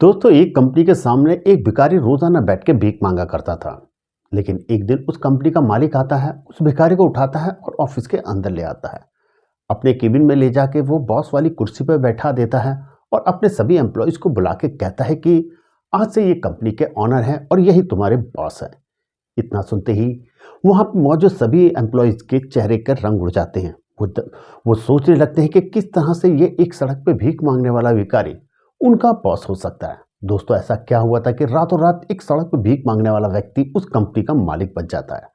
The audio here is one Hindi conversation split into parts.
दोस्तों, एक कंपनी के सामने एक भिखारी रोजाना बैठ के भीख मांगा करता था। लेकिन एक दिन उस कंपनी का मालिक आता है, उस भिखारी को उठाता है और ऑफिस के अंदर ले आता है। अपने केबिन में ले जाके वो बॉस वाली कुर्सी पर बैठा देता है और अपने सभी एम्प्लॉयज को बुला के कहता है कि आज से ये कंपनी के ऑनर हैं और यही तुम्हारे बॉस हैं। इतना सुनते ही वहां पर मौजूद सभी एम्प्लॉयज के चेहरे के रंग उड़ जाते हैं। वो सोचने लगते हैं कि किस तरह से ये एक सड़क पे भीख मांगने वाला भिखारी उनका बॉस हो सकता है। दोस्तों, ऐसा क्या हुआ था कि रातों रात एक सड़क पर भीख मांगने वाला व्यक्ति उस कंपनी का मालिक बन जाता है।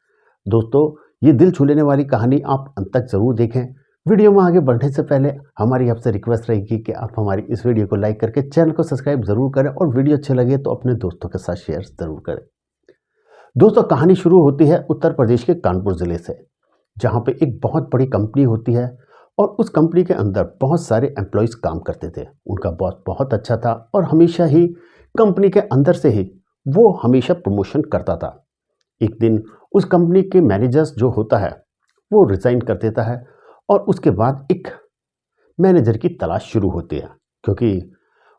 दोस्तों, ये दिल छू लेने वाली कहानी आप अंत तक जरूर देखें। वीडियो में आगे बढ़ने से पहले हमारी आपसे रिक्वेस्ट रहेगी कि आप हमारी इस वीडियो को लाइक करके चैनल को सब्सक्राइब जरूर करें और वीडियो अच्छे लगे तो अपने दोस्तों के साथ शेयर जरूर करें। दोस्तों, कहानी शुरू होती है उत्तर प्रदेश के कानपुर जिले से, जहाँ पे एक बहुत बड़ी कंपनी होती है और उस कंपनी के अंदर बहुत सारे एम्प्लॉयज़ काम करते थे। उनका बॉस बहुत अच्छा था और हमेशा ही कंपनी के अंदर से ही वो हमेशा प्रमोशन करता था। एक दिन उस कंपनी के मैनेजर्स जो होता है वो रिज़ाइन कर देता है और उसके बाद एक मैनेजर की तलाश शुरू होती है, क्योंकि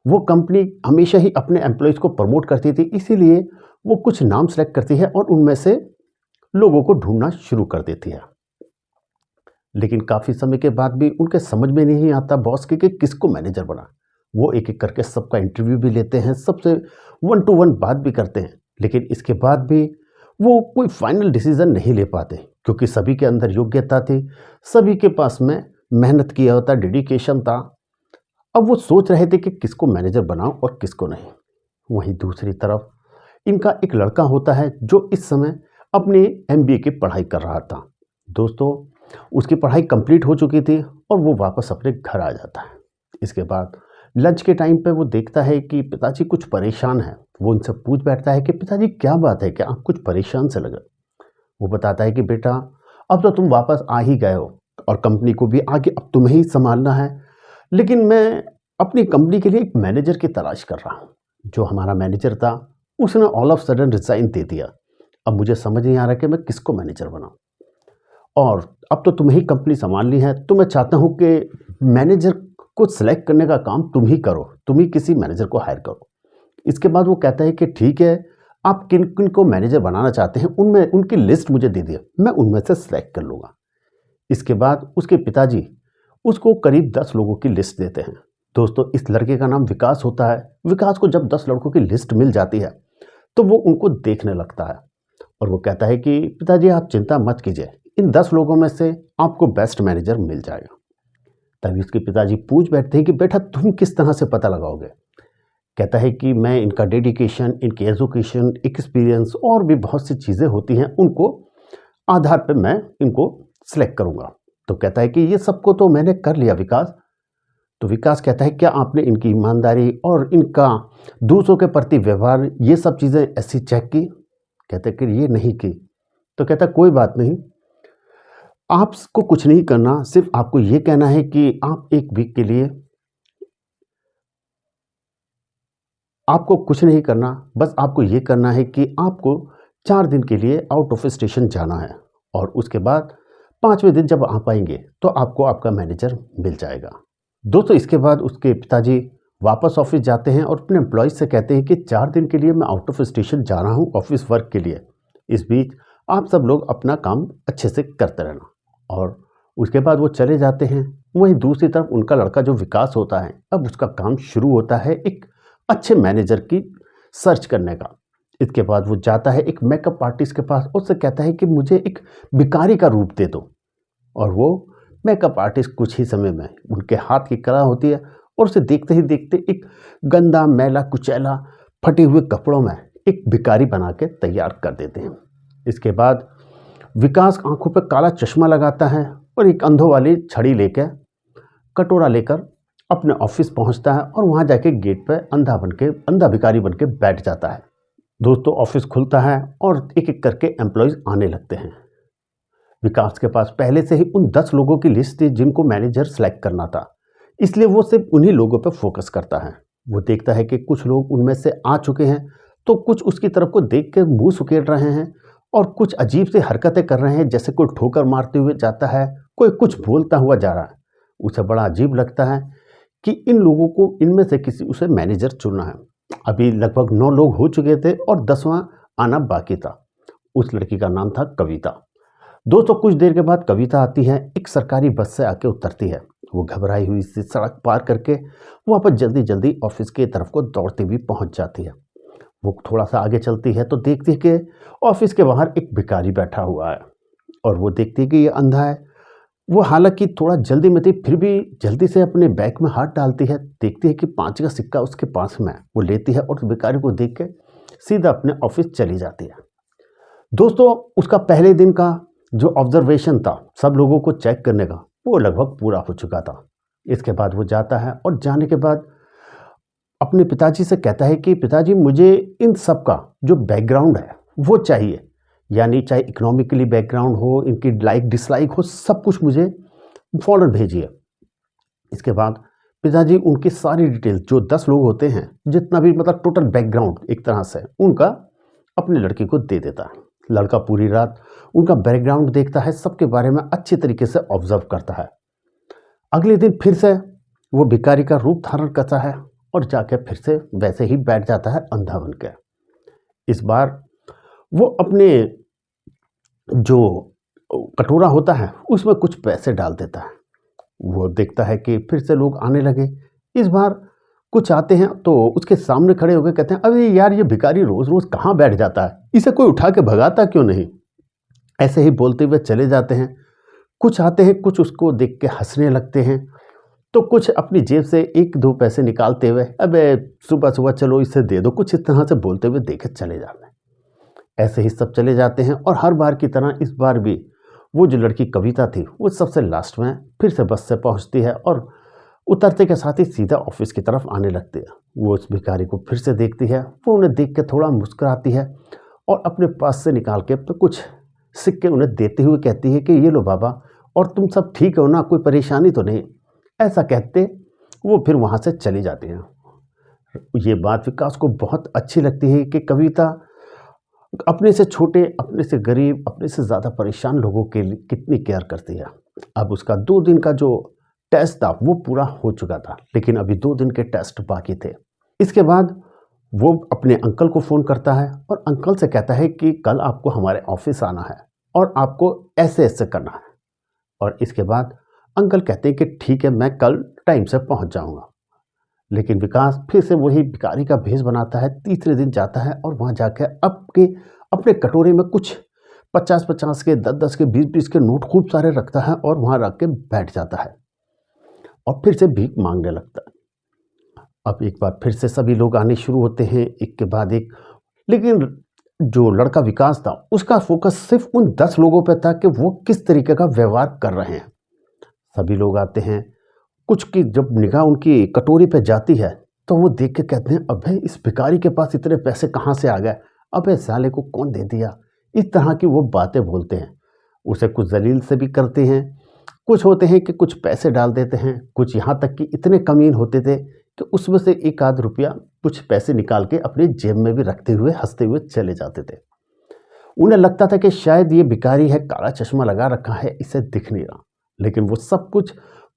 वो कंपनी हमेशा ही अपने एम्प्लॉयज़ को प्रमोट करती थी। इसीलिए वो कुछ नाम सेलेक्ट करती है और उनमें से लोगों को ढूंढना शुरू कर देती है। लेकिन काफ़ी समय के बाद भी उनके समझ में नहीं आता बॉस के कि किसको मैनेजर बना। वो एक एक करके सबका इंटरव्यू भी लेते हैं, सबसे 1 to 1 बात भी करते हैं, लेकिन इसके बाद भी वो कोई फाइनल डिसीजन नहीं ले पाते, क्योंकि सभी के अंदर योग्यता थी, सभी के पास में मेहनत किया होता, डेडिकेशन था। अब वो सोच रहे थे कि किसको मैनेजर बनाओ और किसको नहीं। वहीं दूसरी तरफ इनका एक लड़का होता है जो इस समय अपनी MBA की पढ़ाई कर रहा था। दोस्तों, उसकी पढ़ाई कंप्लीट हो चुकी थी और वो वापस अपने घर आ जाता है। इसके बाद लंच के टाइम पे वो देखता है कि पिताजी कुछ परेशान हैं। वो उनसे पूछ बैठता है कि पिताजी क्या बात है, क्या आप कुछ परेशान से लग रहे। वो बताता है कि बेटा, अब तो तुम वापस आ ही गए हो और कंपनी को भी आगे अब तुम्हें ही संभालना है, लेकिन मैं अपनी कंपनी के लिए एक मैनेजर की तलाश कर रहा हूँ। जो हमारा मैनेजर था उसने ऑल ऑफ सडन रिजाइन दे दिया। अब मुझे समझ नहीं आ रहा कि मैं किसको मैनेजर बनाऊँ, और अब तो तुम्हें ही कंपनी संभालनी है, तो मैं चाहता हूं कि मैनेजर को सिलेक्ट करने का काम तुम ही करो, तुम ही किसी मैनेजर को हायर करो। इसके बाद वो कहता है कि ठीक है, आप किन किन को मैनेजर बनाना चाहते हैं उनमें उनकी लिस्ट मुझे दे दिए, मैं उनमें से सिलेक्ट कर लूँगा। इसके बाद उसके पिताजी उसको करीब 10 लोगों की लिस्ट देते हैं। दोस्तों, इस लड़के का नाम विकास होता है। विकास को जब 10 लड़कों की लिस्ट मिल जाती है तो वो उनको देखने लगता है और वो कहता है कि पिताजी, आप चिंता मत कीजिए, इन 10 लोगों में से आपको बेस्ट मैनेजर मिल जाएगा। तभी उसके पिताजी पूछ बैठते हैं कि बेटा, तुम किस तरह से पता लगाओगे। कहता है कि मैं इनका डेडिकेशन, इनकी एजुकेशन, एक्सपीरियंस और भी बहुत सी चीज़ें होती हैं, उनको आधार पर मैं इनको सिलेक्ट करूँगा। तो कहता है कि ये सबको तो मैंने कर लिया विकास। तो विकास कहता है, क्या आपने इनकी ईमानदारी और इनका दूसरों के प्रति व्यवहार, ये सब चीज़ें ऐसी चेक की। कहते हैं कि ये नहीं की। तो कहता है कोई बात नहीं, आपको कुछ नहीं करना, सिर्फ आपको ये कहना है कि आप एक वीक के लिए, आपको कुछ नहीं करना, बस आपको ये करना है कि आपको 4 दिन के लिए आउट ऑफ स्टेशन जाना है और उसके बाद 5वें दिन जब आप आएंगे तो आपको आपका मैनेजर मिल जाएगा। दोस्तों, इसके बाद उसके पिताजी वापस ऑफिस जाते हैं और अपने एम्प्लॉयज से कहते हैं कि 4 दिन के लिए मैं आउट ऑफ स्टेशन जा रहा हूँ ऑफिस वर्क के लिए। इस बीच आप सब लोग अपना काम अच्छे से करते रहना। और उसके बाद वो चले जाते हैं। वहीं दूसरी तरफ उनका लड़का जो विकास होता है, अब उसका काम शुरू होता है एक अच्छे मैनेजर की सर्च करने का। इसके बाद वो जाता है एक मेकअप आर्टिस्ट के पास, उससे कहता है कि मुझे एक भिखारी का रूप दे दो। और वो मेकअप आर्टिस्ट कुछ ही समय में, उनके हाथ की कला होती है और उसे देखते ही देखते एक गंदा, मैला, कुचैला, फटे हुए कपड़ों में एक भिखारी बना के तैयार कर देते हैं। इसके बाद विकास आंखों पर काला चश्मा लगाता है और एक अंधों वाली छड़ी लेकर, कटोरा लेकर अपने ऑफिस पहुंचता है और वहां जाके गेट पे अंधा भिखारी बन के बैठ जाता है। दोस्तों, ऑफिस खुलता है और एक एक करके एम्प्लॉयज आने लगते हैं। विकास के पास पहले से ही उन 10 लोगों की लिस्ट थी जिनको मैनेजर सेलेक्ट करना था, इसलिए वो सिर्फ उन्हीं लोगों पर फोकस करता है। वो देखता है कि कुछ लोग उनमें से आ चुके हैं, तो कुछ उसकी तरफ को देख के मुँह सुकेड़ रहे हैं और कुछ अजीब सी हरकतें कर रहे हैं, जैसे कोई ठोकर मारते हुए जाता है, कोई कुछ बोलता हुआ जा रहा है। उसे बड़ा अजीब लगता है कि इन लोगों को, इनमें से किसी उसे मैनेजर चुनना है। अभी लगभग 9 लोग हो चुके थे और 10वां आना बाकी था। उस लड़की का नाम था कविता। दोस्तों कुछ देर के बाद कविता आती है, एक सरकारी बस से आके उतरती है। वो घबराई हुई सी सड़क पार करके वापस जल्दी जल्दी ऑफिस की तरफ को दौड़ती हुई पहुंच जाती है। वो थोड़ा सा आगे चलती है तो देखती है कि ऑफिस के बाहर एक भिखारी बैठा हुआ है और वो देखती है कि ये अंधा है। वो हालांकि थोड़ा जल्दी में थी, फिर भी जल्दी से अपने बैग में हाथ डालती है, देखती है कि 5 का सिक्का उसके पास में है। वो लेती है और भिखारी को देख के सीधा अपने ऑफिस चली जाती है। दोस्तों उसका पहले दिन का जो ऑब्जर्वेशन था सब लोगों को चेक करने का, वो लगभग पूरा हो चुका था। इसके बाद वो जाता है और जाने के बाद अपने पिताजी से कहता है कि पिताजी मुझे इन सब का जो बैकग्राउंड है वो चाहिए, यानी चाहे इकोनॉमिकली बैकग्राउंड हो, इनकी लाइक डिसलाइक हो, सब कुछ मुझे फ़ौरन भेजिए। इसके बाद पिताजी उनकी सारी डिटेल जो 10 लोग होते हैं, जितना भी मतलब टोटल बैकग्राउंड एक तरह से उनका अपनी लड़की को दे देता है। लड़का पूरी रात उनका बैकग्राउंड देखता है, सबके बारे में अच्छी तरीके से ऑब्जर्व करता है। अगले दिन फिर से वो भिखारी का रूप धारण करता है और जाके फिर से वैसे ही बैठ जाता है अंधा बन के। इस बार वो अपने जो कटोरा होता है उसमें कुछ पैसे डाल देता है। वो देखता है कि फिर से लोग आने लगे। इस बार कुछ आते हैं तो उसके सामने खड़े होकर कहते हैं, अरे यार ये भिखारी रोज़ रोज़ कहाँ बैठ जाता है, इसे कोई उठा के भगाता क्यों नहीं। ऐसे ही बोलते हुए चले जाते हैं। कुछ आते हैं, कुछ उसको देख के हंसने लगते हैं, तो कुछ अपनी जेब से 1-2 पैसे निकालते हुए, अबे सुबह सुबह चलो इसे दे दो, कुछ इस तरह से बोलते हुए देखे चले जाते हैं। ऐसे ही सब चले जाते हैं और हर बार की तरह इस बार भी वो जो लड़की कविता थी वो सबसे लास्ट में फिर से बस से पहुंचती है और उतरते के साथ ही सीधा ऑफिस की तरफ आने लगती है। वो उस भिखारी को फिर से देखती है, वो उन्हें देख के थोड़ा मुस्कुराती है और अपने पास से निकाल के तो कुछ सिक्के उन्हें देते हुए कहती है कि ये लो बाबा, और तुम सब ठीक हो ना, कोई परेशानी तो नहीं। ऐसा कहते वो फिर वहाँ से चली जाती हैं। ये बात विकास को बहुत अच्छी लगती है कि कविता अपने से छोटे, अपने से गरीब, अपने से ज़्यादा परेशान लोगों के लिए कितनी केयर करती है। अब उसका 2 दिन का जो टेस्ट था वो पूरा हो चुका था, लेकिन अभी 2 दिन के टेस्ट बाकी थे। इसके बाद वो अपने अंकल को फ़ोन करता है और अंकल से कहता है कि कल आपको हमारे ऑफिस आना है और आपको ऐसे ऐसे करना है। और इसके बाद अंकल कहते हैं कि ठीक है, मैं कल टाइम से पहुंच जाऊंगा। लेकिन विकास फिर से वही भिखारी का भेष बनाता है। तीसरे दिन जाता है और वहां जाकर अपने कटोरे में कुछ 50-50 के, 10-10 के, 20-20 के नोट खूब सारे रखता है और वहां रख के बैठ जाता है और फिर से भीख मांगने लगता है। अब एक बार फिर से सभी लोग आने शुरू होते हैं, एक के बाद एक। लेकिन जो लड़का विकास था उसका फोकस सिर्फ उन 10 लोगों पर था कि वो किस तरीके का व्यवहार कर रहे हैं। सभी लोग आते हैं, कुछ की जब निगाह उनकी कटोरी पे जाती है तो वो देख के कहते हैं, अबे इस भिखारी के पास इतने पैसे कहाँ से आ गए, अबे साले को कौन दे दिया। इस तरह की वो बातें बोलते हैं, उसे कुछ जलील से भी करते हैं। कुछ होते हैं कि कुछ पैसे डाल देते हैं, कुछ यहाँ तक कि इतने कमीन होते थे कि उसमें से 1-आध रुपया कुछ पैसे निकाल के अपने जेब में भी रखते हुए हंसते हुए चले जाते थे। उन्हें लगता था कि शायद ये भिखारी है, काला चश्मा लगा रखा है, इसे दिख नहीं रहा, लेकिन वो सब कुछ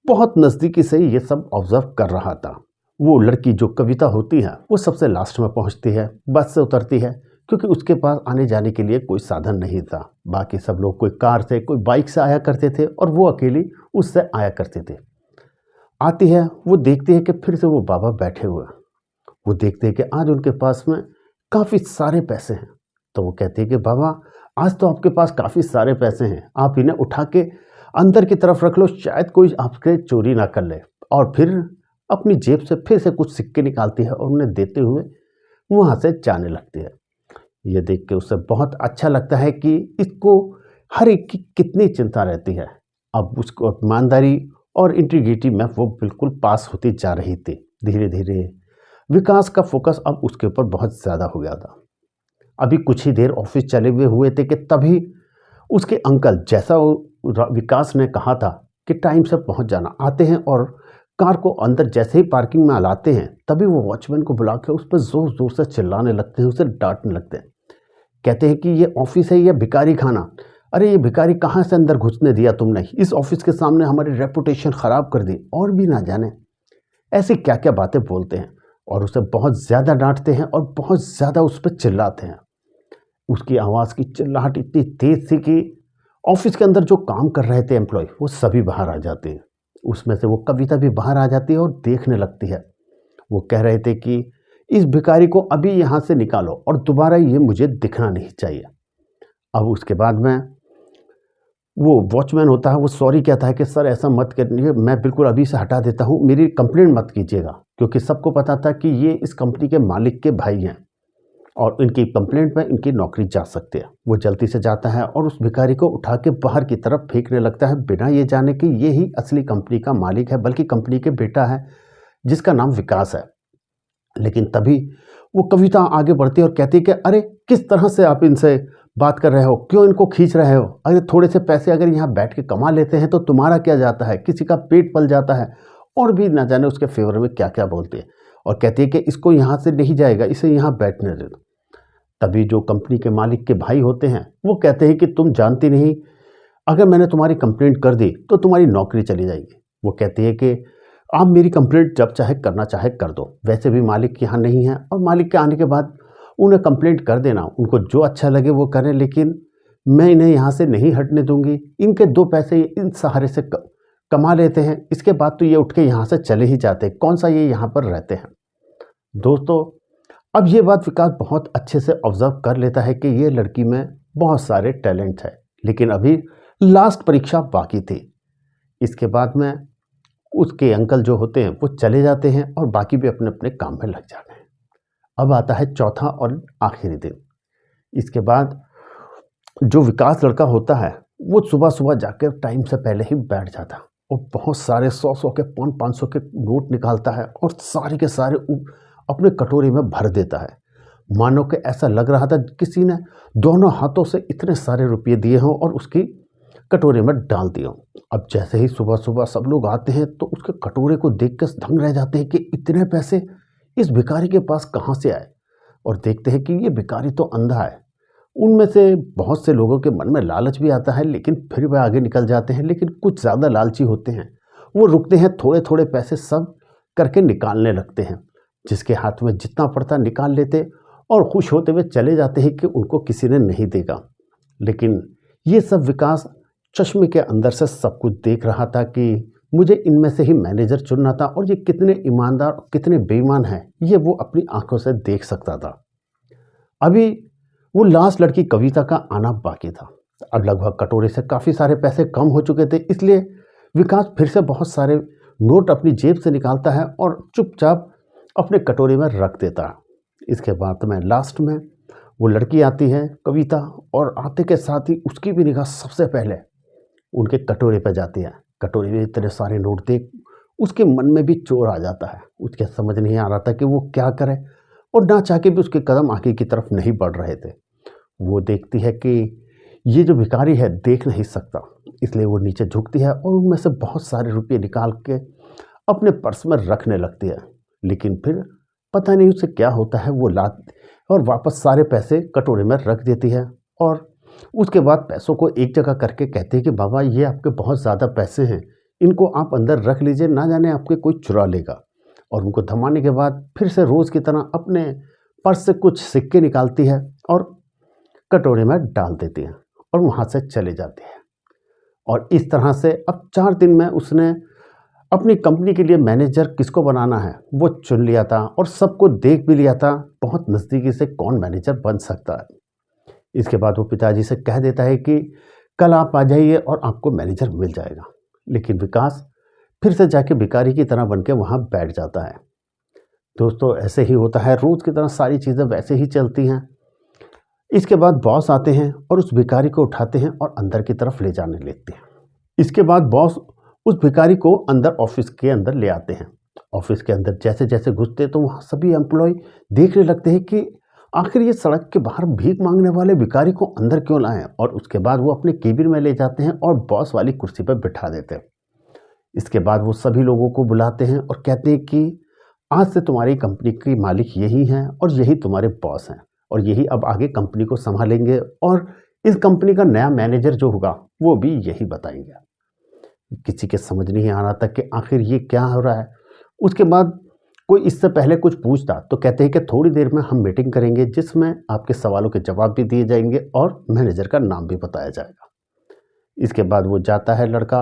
बहुत नज़दीकी से ये सब ऑब्जर्व कर रहा था। वो लड़की जो कविता होती है वो सबसे लास्ट में पहुंचती है, बस से उतरती है, क्योंकि उसके पास आने जाने के लिए कोई साधन नहीं था। बाकी सब लोग कोई कार से, कोई बाइक से आया करते थे और वो अकेली उससे आया करते थे। आती है, वो देखती है कि फिर से वो बाबा बैठे हुए हैं। वो देखते हैं कि आज उनके पास में काफ़ी सारे पैसे हैं। तो वो कहती है कि बाबा आज तो आपके पास काफ़ी सारे पैसे हैं, आप इन्हें उठा के अंदर की तरफ रख लो, शायद कोई आपके चोरी ना कर ले। और फिर अपनी जेब से फिर से कुछ सिक्के निकालती है और उन्हें देते हुए वहाँ से जाने लगती है। ये देख के उसे बहुत अच्छा लगता है कि इसको हर एक की कितनी चिंता रहती है। अब उसको ईमानदारी और इंटीग्रिटी में वो बिल्कुल पास होती जा रही थी। धीरे धीरे विकास का फोकस अब उसके ऊपर बहुत ज़्यादा हो गया था। अभी कुछ ही देर ऑफिस चले हुए थे कि तभी उसके अंकल, जैसा विकास ने कहा था कि टाइम से पहुंच जाना, आते हैं और कार को अंदर जैसे ही पार्किंग में लाते हैं तभी वो वॉचमैन को बुला के उस पर ज़ोर ज़ोर से चिल्लाने लगते हैं, उसे डांटने लगते हैं। कहते हैं कि ये ऑफिस है या भिखारी खाना, अरे ये भिखारी कहाँ से अंदर घुसने दिया तुमने, इस ऑफिस के सामने हमारी रेपुटेशन ख़राब कर दी, और भी ना जाने ऐसी क्या क्या बातें बोलते हैं। और उसे बहुत ज़्यादा डांटते हैं और बहुत ज़्यादा उस पर चिल्लाते हैं। उसकी आवाज़ की चिल्लाहट इतनी तेज़ थी कि ऑफिस के अंदर जो काम कर रहे थे एम्प्लॉय, वो सभी बाहर आ जाते हैं। उसमें से वो कविता भी बाहर आ जाती है और देखने लगती है। वो कह रहे थे कि इस भिखारी को अभी यहाँ से निकालो और दोबारा ये मुझे दिखना नहीं चाहिए। अब उसके बाद में वो वॉचमैन होता है, वो सॉरी कहता है कि सर ऐसा मत करिए, मैं बिल्कुल अभी से हटा देता हूँ, मेरी कंप्लेंट मत कीजिएगा, क्योंकि सबको पता था कि ये इस कंपनी के मालिक के भाई हैं और इनकी कंप्लेंट में इनकी नौकरी जा सकती है। वो जल्दी से जाता है और उस भिखारी को उठा के बाहर की तरफ फेंकने लगता है, बिना ये जाने कि ये ही असली कंपनी का मालिक है, बल्कि कंपनी के बेटा है जिसका नाम विकास है। लेकिन तभी वो कविता आगे बढ़ती है और कहती है कि अरे किस तरह से आप इनसे बात कर रहे हो, क्यों इनको खींच रहे हो? अरे थोड़े से पैसे अगर यहाँ बैठ के कमा लेते हैं तो तुम्हारा क्या जाता है, किसी का पेट पल जाता है। और भी ना जाने उसके फेवर में क्या क्या बोलती है और कहती है कि इसको यहाँ से नहीं जाएगा, इसे यहाँ बैठने दे दो। तभी जो कंपनी के मालिक के भाई होते हैं वो कहते हैं कि तुम जानती नहीं, अगर मैंने तुम्हारी कंप्लेंट कर दी तो तुम्हारी नौकरी चली जाएगी। वो कहती है कि आप मेरी कंप्लेंट जब चाहे करना चाहे कर दो, वैसे भी मालिक यहाँ नहीं है और मालिक के आने के बाद उन्हें कंप्लेंट कर देना, उनको जो अच्छा लगे वो करें, लेकिन मैं इन्हें यहाँ से नहीं हटने दूंगी। इनके दो पैसे इन सहारे से कमा लेते हैं, इसके बाद तो ये उठ के यहाँ से चले ही जाते, कौन सा ये यहाँ पर रहते हैं। दोस्तों, अब ये बात विकास बहुत अच्छे से ऑब्जर्व कर लेता है कि ये लड़की में बहुत सारे टैलेंट है, लेकिन अभी लास्ट परीक्षा बाकी थी। इसके बाद में उसके अंकल जो होते हैं वो चले जाते हैं और बाकी भी अपने अपने काम में लग जाते हैं। अब आता है चौथा और आखिरी दिन। इसके बाद जो विकास लड़का होता है वो सुबह सुबह जाकर टाइम से पहले ही बैठ जाता है और बहुत सारे 100 के 500 के नोट निकालता है और सारे के सारे अपने कटोरी में भर देता है। मानो कि ऐसा लग रहा था किसी ने दोनों हाथों से इतने सारे रुपये दिए हों और उसकी कटोरे में डाल दिए हों। अब जैसे ही सुबह सुबह सब लोग आते हैं तो उसके कटोरे को देख कर दंग रह जाते हैं कि इतने पैसे इस भिखारी के पास कहाँ से आए, और देखते हैं कि ये भिखारी तो अंधा है। उनमें से बहुत से लोगों के मन में लालच भी आता है, लेकिन फिर वे आगे निकल जाते हैं। लेकिन कुछ ज़्यादा लालची होते हैं, वो रुकते हैं, थोड़े थोड़े पैसे सब करके निकालने लगते हैं, जिसके हाथ में जितना पड़ता निकाल लेते और खुश होते हुए चले जाते हैं कि उनको किसी ने नहीं देगा। लेकिन ये सब विकास चश्मे के अंदर से सब कुछ देख रहा था कि मुझे इनमें से ही मैनेजर चुनना था और ये कितने ईमानदार और कितने बेईमान हैं ये वो अपनी आंखों से देख सकता था। अभी वो लास्ट लड़की कविता का आना बाकी था। अब लगभग कटोरे से काफ़ी सारे पैसे कम हो चुके थे, इसलिए विकास फिर से बहुत सारे नोट अपनी जेब से निकालता है और चुपचाप अपने कटोरे में रख देता है। इसके बाद में लास्ट में वो लड़की आती है कविता, और आते के साथ ही उसकी भी निगाह सबसे पहले उनके कटोरे पर जाती है। कटोरे में इतने सारे नोट देख उसके मन में भी चोर आ जाता है। उसके समझ नहीं आ रहा था कि वो क्या करे, और ना चाह के भी उसके कदम आगे की तरफ नहीं बढ़ रहे थे। वो देखती है कि ये जो भिखारी है देख नहीं सकता, इसलिए वो नीचे झुकती है और उनमें से बहुत सारे रुपये निकाल के अपने पर्स में रखने लगती है। लेकिन फिर पता नहीं उसे क्या होता है, वो लात और वापस सारे पैसे कटोरे में रख देती है। और उसके बाद पैसों को एक जगह करके कहते हैं कि बाबा ये आपके बहुत ज़्यादा पैसे हैं, इनको आप अंदर रख लीजिए, ना जाने आपके कोई चुरा लेगा। और उनको थमाने के बाद फिर से रोज़ की तरह अपने पर्स से कुछ सिक्के निकालती है और कटोरे में डाल देती है और वहाँ से चले जाती है। और इस तरह से अब 4 दिन में उसने अपनी कंपनी के लिए मैनेजर किसको बनाना है वो चुन लिया था और सबको देख भी लिया था बहुत नज़दीकी से कौन मैनेजर बन सकता है। इसके बाद वो पिताजी से कह देता है कि कल आप आ जाइए और आपको मैनेजर मिल जाएगा। लेकिन विकास फिर से जाके भिखारी की तरह बन के वहाँ बैठ जाता है। दोस्तों, ऐसे ही होता है, रोज़ की तरह सारी चीज़ें वैसे ही चलती हैं। इसके बाद बॉस आते हैं और उस भिखारी को उठाते हैं और अंदर की तरफ ले जाने लगते हैं। इसके बाद बॉस उस भिखारी को अंदर ऑफिस के अंदर ले आते हैं। ऑफिस के अंदर जैसे जैसे घुसते तो वहाँ सभी एम्प्लॉय देखने लगते हैं कि आखिर ये सड़क के बाहर भीख मांगने वाले भिखारी को अंदर क्यों लाएं। और उसके बाद वो अपने केबिन में ले जाते हैं और बॉस वाली कुर्सी पर बिठा देते हैं। इसके बाद वो सभी लोगों को बुलाते हैं और कहते हैं कि आज से तुम्हारी कंपनी के मालिक यही हैं और यही तुम्हारे बॉस हैं और यही अब आगे कंपनी को संभालेंगे और इस कंपनी का नया मैनेजर जो होगा वो भी यही बताएंगे। किसी के समझ नहीं आ रहा था कि आखिर ये क्या हो रहा है। उसके बाद कोई इससे पहले कुछ पूछता तो कहते हैं कि थोड़ी देर में हम मीटिंग करेंगे जिसमें आपके सवालों के जवाब भी दिए जाएंगे और मैनेजर का नाम भी बताया जाएगा। इसके बाद वो जाता है लड़का।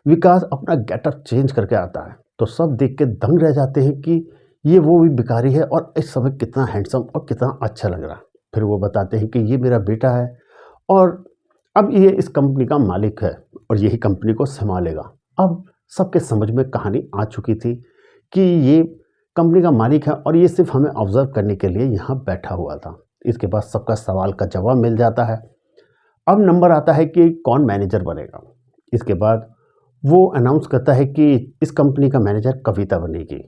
विकास अपना गेटअप चेंज करके आता है तो सब देख के दंग रह जाते हैं कि ये वो भी भिखारी है और इस समय कितना हैंडसम और कितना अच्छा लग रहा है। फिर वो बताते हैं कि ये मेरा बेटा है और अब ये इस कंपनी का मालिक है और यही कंपनी को संभालेगा। अब सबके समझ में कहानी आ चुकी थी कि ये कंपनी का मालिक है और ये सिर्फ हमें ऑब्जर्व करने के लिए यहाँ बैठा हुआ था। इसके बाद सबका सवाल का जवाब मिल जाता है। अब नंबर आता है कि कौन मैनेजर बनेगा। इसके बाद वो अनाउंस करता है कि इस कंपनी का मैनेजर कविता बनेगी।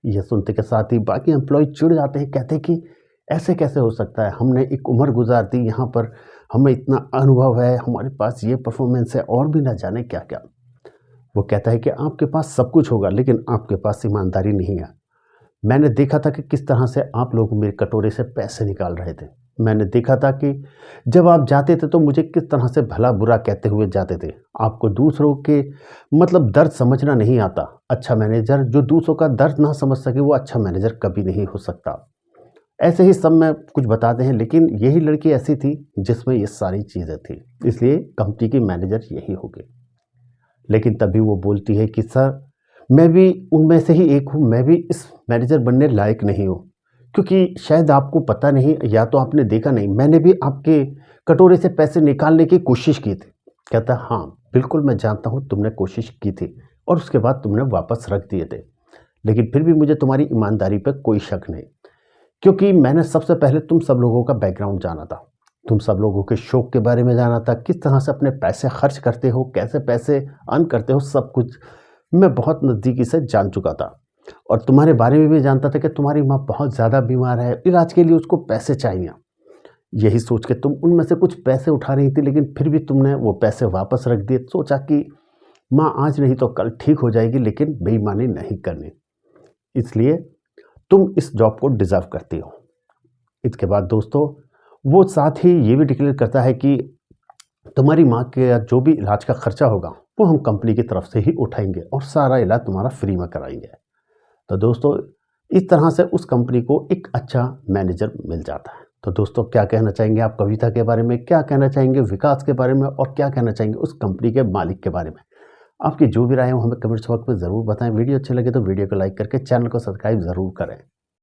यह सुनते के साथ ही बाकी एम्प्लॉय चिढ़ जाते हैं, कहते हैं कि ऐसे कैसे हो सकता है, हमने एक उम्र गुजार दी यहाँ पर, हमें इतना अनुभव है, हमारे पास ये परफॉर्मेंस है और भी ना जाने क्या क्या। वो कहता है कि आपके पास सब कुछ होगा लेकिन आपके पास ईमानदारी नहीं है। मैंने देखा था कि किस तरह से आप लोग मेरे कटोरे से पैसे निकाल रहे थे। मैंने देखा था कि जब आप जाते थे तो मुझे किस तरह से भला बुरा कहते हुए जाते थे। आपको दूसरों के मतलब दर्द समझना नहीं आता। अच्छा मैनेजर जो दूसरों का दर्द ना समझ सके वो अच्छा मैनेजर कभी नहीं हो सकता। ऐसे ही सब में कुछ बताते हैं, लेकिन यही लड़की ऐसी थी जिसमें ये सारी चीज़ें थी, इसलिए कंपनी की मैनेजर यही होगी। लेकिन तभी वो बोलती है कि सर मैं भी उनमें से ही एक हूँ, मैं भी इस मैनेजर बनने लायक नहीं हूँ, क्योंकि शायद आपको पता नहीं या तो आपने देखा नहीं, मैंने भी आपके कटोरे से पैसे निकालने की कोशिश की थी। कहता हाँ बिल्कुल मैं जानता हूँ तुमने कोशिश की थी और उसके बाद तुमने वापस रख दिए थे, लेकिन फिर भी मुझे तुम्हारी ईमानदारी पर कोई शक नहीं, क्योंकि मैंने सबसे पहले तुम सब लोगों का बैकग्राउंड जाना था, तुम सब लोगों के शौक के बारे में जाना था, किस तरह से अपने पैसे खर्च करते हो, कैसे पैसे अर्न करते हो, सब कुछ मैं बहुत नज़दीकी से जान चुका था। और तुम्हारे बारे में भी जानता था कि तुम्हारी माँ बहुत ज़्यादा बीमार है, इलाज के लिए उसको पैसे चाहिए। यही सोच के तुम उनमें से कुछ पैसे उठा रही थी, लेकिन फिर भी तुमने वो पैसे वापस रख दिए। सोचा कि माँ आज नहीं तो कल ठीक हो जाएगी, लेकिन बेईमानी नहीं करनी, इसलिए तुम इस जॉब को डिज़र्व करती हो। इसके बाद दोस्तों वो साथ ही ये भी डिक्लेयर करता है कि तुम्हारी माँ के जो भी इलाज का खर्चा होगा वो हम कंपनी की तरफ से ही उठाएंगे और सारा इलाज तुम्हारा फ्री में कराएंगे। तो दोस्तों इस तरह से उस कंपनी को एक अच्छा मैनेजर मिल जाता है। तो दोस्तों क्या कहना चाहेंगे आप कविता के बारे में, क्या कहना चाहेंगे विकास के बारे में और क्या कहना चाहेंगे उस कंपनी के मालिक के बारे में? आपकी जो भी राय हो हमें कमेंट्स बॉक्स में ज़रूर बताएं। वीडियो अच्छे लगे तो वीडियो को लाइक करके चैनल को सब्सक्राइब ज़रूर करें।